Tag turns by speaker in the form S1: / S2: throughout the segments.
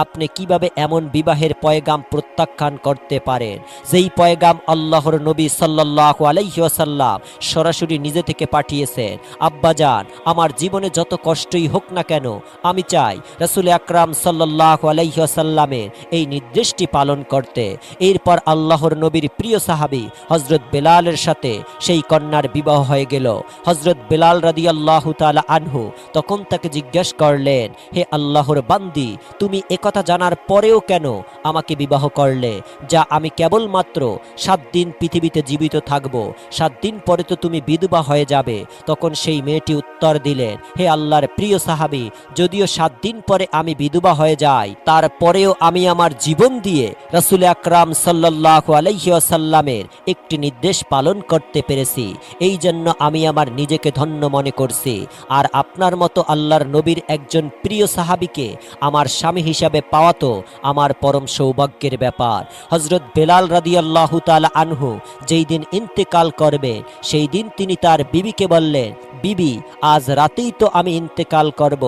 S1: আপনি কিভাবে এমন বিবাহের পয়গাম প্রত্যাখ্যান করতে পারেন, যেই পয়গাম আল্লাহর নবী সাল্লাল্লাহু আলাইহি ওয়াসাল্লাম সরাসরি নিজে থেকে পাঠিয়েছেন। আব্বাজান, আমার জীবনে যত কষ্টই হোক না কেন, আমি চাই রাসূল আকরাম সাল্লাল্লাহু আলাইহি ওয়াসাল্লামের এই নির্দেশটি পালন করতে। এরপর আল্লাহর নবীর প্রিয় সাহাবী হযরত বেলালের সাথে সেই কন্যার বিবাহ হয়ে গেল। হযরত বেলাল রাদিয়াল্লাহু তাআলা আনহু তখন তাকে জিজ্ঞাসা করলেন, হে আল্লাহর বান্দি, তুমি একথা জানার পরেও কেন আমাকে বিবাহ করলে? যা আমি কেবলমাত্র 7 দিন পৃথিবীতে জীবিত থাকব, 7 দিন পরে তো তুমি বিধবা হয়ে যাবে। তখন সেই মেয়েটি উত্তর দিলেন, হে আল্লাহর প্রিয় সাহাবী, যদিও 7 দিন পরে আমি বিধবা হয়ে যাই, তারপরেও আমি আমার জীবন দিয়ে রাসূল আকরাম সাল্লাল্লাহু আলাইহি ওয়াসাল্লামের একটি নির্দেশ পালন করতে পেরেছি, এই জন্য আমি আমার নিজেকে ধন্য মনে করছি। আর আপনার মতো আল্লাহর নবীর একজন প্রিয় সাহাবীকে আমার স্বামী হিসাবে পাওয়া তো আমার পরম সৌভাগ্যের ব্যাপার। হযরত বেলাল রাদিয়াল্লাহু তাআলা আনহু যেই দিন ইন্তেকাল করবে, সেই দিন তিনি তার বিবিকে বললেন, বিবি, আজ রাতেই তো আমি ইন্তেকাল করব,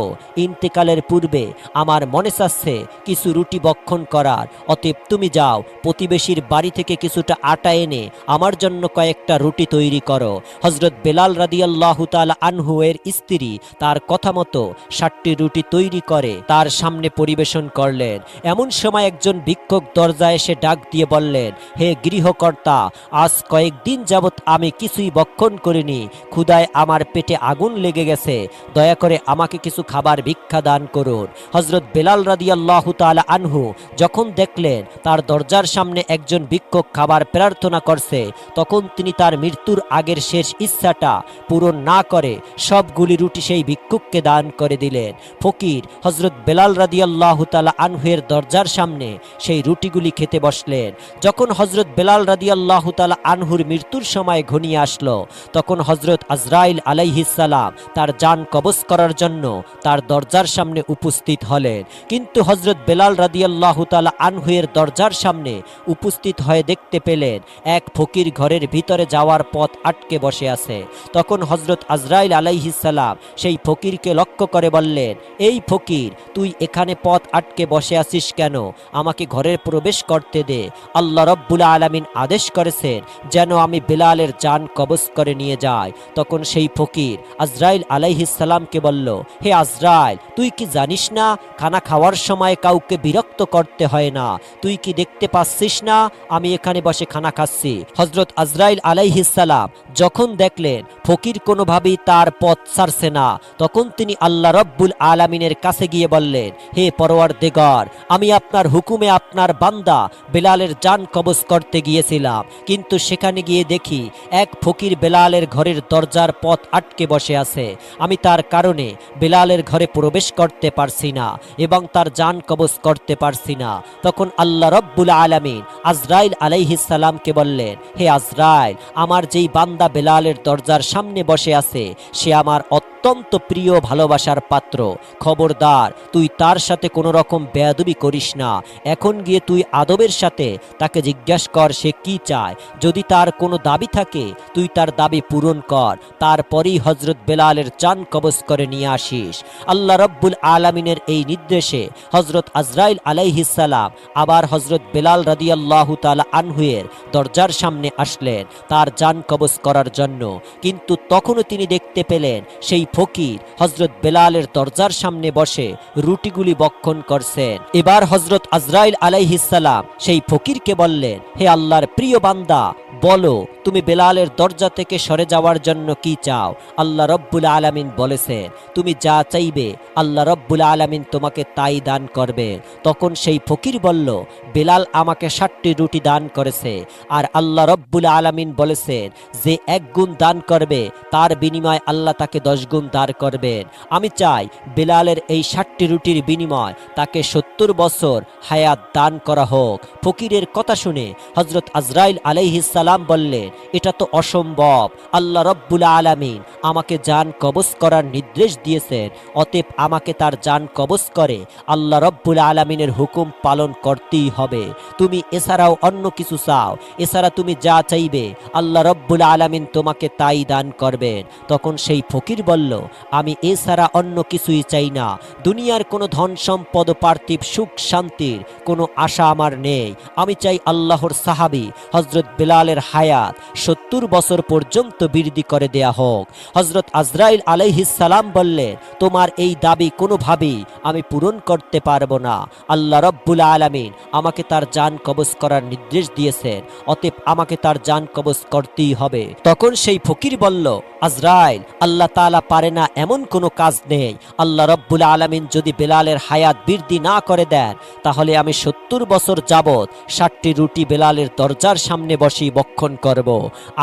S1: ইন্তেকালের পূর্বে আমার মনে চাচ্ছে কিছু রুটি বক্ষণ করার, অতএব তুমি যাও প্রতিবেশীর বাড়ি থেকে কিছুটা আটা এনে আমার জন্য কয়েকটা রুটি তৈরি করো। হযরত বেলাল রাদিয়াল্লাহু তাআলা আনহু এর স্ত্রী তার কথা মতো 60টি রুটি তৈরি করে তার সামনে পরিবেশন করলেন। এমন সময় একজন ভিক্ষুক দরজায় এসে ডাক দিয়ে বললেন, হে গৃহকর্তা, আজ কয়েকদিন যাবৎ আমি কিছুই বক্ষণ করিনি, ক্ষুধায় আমার পেটে আগুন লেগে গেছে, দয়া করে আমাকে কিছু খাবার ভিক্ষা দান করুন। হযরত বেলাল রাদিয়াল্লাহু তাআলা আনহু যখন দেখলেন তার দরজার সামনে একজন ভিক্ষুক খাবার প্রার্থনা করছে, তখন তিনি তার মৃত্যুর আগের শেষ ইচ্ছাটা পূরণ না করে সবগুলি রুটি সেই ভিক্ষুককে দান করে দিলেন। ফকির হযরত বেলাল রাদিয়াল্লাহু তাআলা আনহু এর দরজার সামনে সেই রুটিগুলি খেতে বসলেন। যখন হযরত বেলাল রাদিয়াল্লাহু তাআলা আনহুর মৃত্যুর সময় ঘনিয়ে আসলো, তখন হযরত আজরাইল আলাইহিস সালাম তার জান কবজ করার জন্য তার দরজার সামনে উপস্থিত হলেন। কিন্তু হযরত বেলাল রাদিয়াল্লাহু তাআলা আনহু এর দরজার সামনে উপস্থিত হয়ে দেখতে পেলেন এক ফকির ঘরের ভিতরে যাওয়ার পথ আটকে বসে আছে। তখন হযরত আজরাইল আলাইহিস সালাম সেই ফকিরকে লক্ষ্য করে বললেন, এই ফকির, তুই এখানে পথ আটকে বসে আছিস কেন? আমাকে ঘরে প্রবেশ করতে দে। আল্লাহ রব্বুল আলামিন আদেশ করেছেন যেন আমি বেলালের জান কবজ করে নিয়ে যাই। তখন সেই ফকির আজরাইল আলাইহিস সালামকে বলল, হে আজরাইল, তুই কি জানিস না খানা খাওয়ার সময় কাউকে বিরক্ত করতে হয় না? তুই কি দেখতে পাচ্ছিস না আমি এখানে বসে খানা খাচ্ছি? হযরত আজরাইল আলাইহিস সালাম যখন দেখলেন ফকির কোনোভাবেই তার পথ ছাড়ছে না, তখন তিনি আল্লাহ রব্বুল আলামিনের কাছে গিয়ে বললেন, হে পরওয়ারদিগার, আমি আপনার হুকুমে আপনার বান্দা বেলালের জান কবজ করতে গিয়েছিলাম, কিন্তু সেখানে গিয়ে দেখি এক ফকির বেলালের ঘরের দরজার পথ আটকে বসে আছে। আমি তার কারণে বেলালের ঘরে প্রবেশ করতে পারছি না এবং তার জান কবজ করতে পারছি না। তখন আল্লাহ রব্বুল আলামিন আজরাইল আলাইহিস সালামকে বললেন, হে আজরাইল, আমার যেই বান্দা বেলালের দরজার সামনে বসে আছে সে আমার অত্যন্ত প্রিয় ভালোবাসার পাত্র। খবরদার, তুই তার সাথে কোনো রকম বেয়াদবি করিস না। এখন গিয়ে তুই আদবের সাথে তাকে জিজ্ঞাসা কর সে কি চায়। যদি তার কোনো দাবি থাকে তুই তার দাবি পূরণ কর, তারপরেই হযরত বেলালের জান কবজ করে নিয়ে আসিস। আল্লাহ রব্বুল আলামিনের এই নির্দেশে হযরত আজরাইল আলাইহিস সালাম আবার হযরত বেলাল রাদিয়াল্লাহু তাআলা আনহু এর দরজার সামনে আসলেন তার জান কবজ করার জন্য। কিন্তু তখনও তিনি দেখতে পেলেন সেই ফকির হযরত বেলালের দরজার সামনে বসে রুটিগুলি বক্ষণ করছেন। এবার হযরত আজরাইল আলাইহিস সালাম সেই ফকিরকে বললেন, হে আল্লাহর প্রিয় বান্দা, বলো তুমি বেলালের দরজা থেকে সরে যাওয়ার জন্য কি চাও? আল্লাহ রব্বুল আলামিন বলেছেন, তুমি যা চাইবে আল্লাহ রব্বুল আলামিন তোমাকে তাই দান করবে। তখন সেই ফকির বলল, বেলাল আমাকে 60টি রুটি দান করেছে, আর আল্লাহ রব্বুল আলামিন বলেছেন যে 1 গুণ দান করবে তার বিনিময়ে আল্লাহ তাকে 10 গুণ দান করবেন। আমি চাই বেলালের এই 60টি রুটির বিনিময় তাকে 70 বছর হায়াত দান করা হোক। ফকিরের কথা শুনে হযরত আজরাইল আলাইহিস সালাম সালাম বললেন, এটা তো অসম্ভব। আল্লাহ রব্বুল আলামিন আমাকে জান কবজ করার নির্দেশ দিয়েছেন, অতএব আমাকে তার জান কবজ করে আল্লাহ রব্বুল আলামিনের হুকুম পালন করতেই হবে। তুমি এছাড়াও অন্য কিছু চাও, এছাড়া তুমি যা চাইবে আল্লাহ রব্বুল আলামিন তোমাকে তাই দান করবেন। তখন সেই ফকির বলল, আমি এছাড়া অন্য কিছুই চাই না। দুনিয়ার কোনো ধন সম্পদ, পার্থিব সুখ শান্তির কোনো আশা আমার নেই। আমি চাই আল্লাহর সাহাবী হজরত বেলালের হায়াত 70 বছর পর্যন্ত বৃদ্ধি করে দেয়া হোক। হজরত আজরাইল আলাইহিস সালাম বললেন, তোমার এই দাবি কোনোভাবেই আমি পূরণ করতে পারবো না। আল্লাহ রব্বুল আলামিন আমাকে তার জান কবজ করার নির্দেশ দিয়েছেন, অতএব আমাকে তার জান কবজ করতেই হবে। তখন সেই ফকির বলল, আজরাইল, আল্লাহ তাআলা পারে না এমন কোনো কাজ নেই। আল্লাহ রব্বুল আলামিন যদি বেলালের হায়াত বৃদ্ধি না করে দেন, তাহলে আমি 70 বছর যাবত 60টি রুটি বেলালের দরজার সামনে বসি বক্ষণ করব।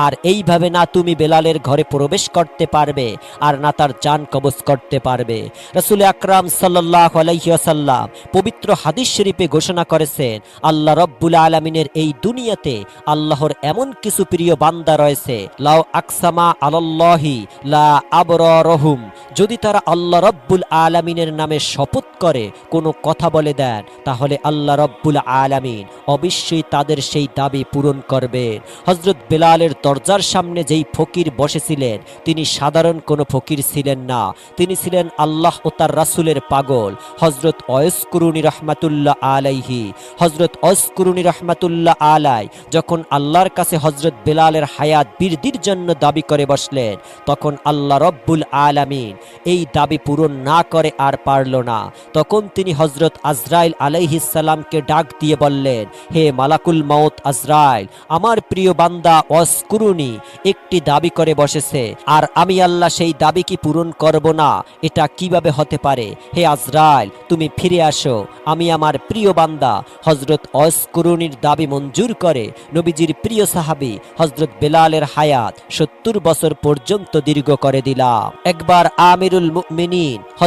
S1: আর এইভাবে না তুমি বেলালের ঘরে প্রবেশ করতে পারবে, আর না তার জান কবজ করতে পারবে। রাসূল আকরাম সাল্লাল্লাহু আলাইহি ওয়াসাল্লাম পবিত্র হাদিস শরীফে ঘোষণা করেছেন, আল্লাহ রব্বুল আলামিনের এই দুনিয়াতে আল্লাহর এমন কিছু প্রিয় বান্দা রয়েছে, লাউ আকসামা আলাল্লাহি লা আবরারহুম, যদি তারা আল্লাহ রব্বুল আলামিনের নামে শপথ করে কোনো কথা বলে দেন, তাহলে আল্লাহ রব্বুল আলামিন অবশ্যই তাদের সেই দাবি পূরণ করবেন। হযরত বেলালের দরজার সামনে যেই ফকির বসেছিলেন, তিনি সাধারণ কোনো ফকির ছিলেন না, তিনি ছিলেন আল্লাহ ও তার রাসূলের পাগল হযরত ওয়াইস কুরুনী রাহমাতুল্লাহ আলাইহি। হযরত ওয়াইস কুরুনী রাহমাতুল্লাহ আলাই যখন আল্লাহর কাছে হযরত বেলালের হায়াত বৃদ্ধির জন্য দাবি করে বসলেন, তখন আল্লাহ রব্বুল আলামিন এই দাবি পূরণ না করে আর পারল না। তখন তিনি হযরত আজরাইল আলাইহিস সালামকে ডাক দিয়ে বললেন, হে মালাকুল মাউত আজরাইল, আমার প্রিয় বান্দা ওয়াইস কুরুনী একটি দাবি করে বসেছে, আর আমি আল্লাহ সেই দাবি কি পূরণ করব না? এটা কিভাবে হতে পারে? হে আজরাইল, তুমি ফিরে আসো। আমি আমার প্রিয় বান্দা হযরত ওয়াইস কুরুনীর দাবি মঞ্জুর করে নবীজির প্রিয় সাহাবী হযরত বেলালের হায়াত 70 বছর পর্যন্ত দীর্ঘ করে দিলাম। একবার আমিরুল মুমিনিন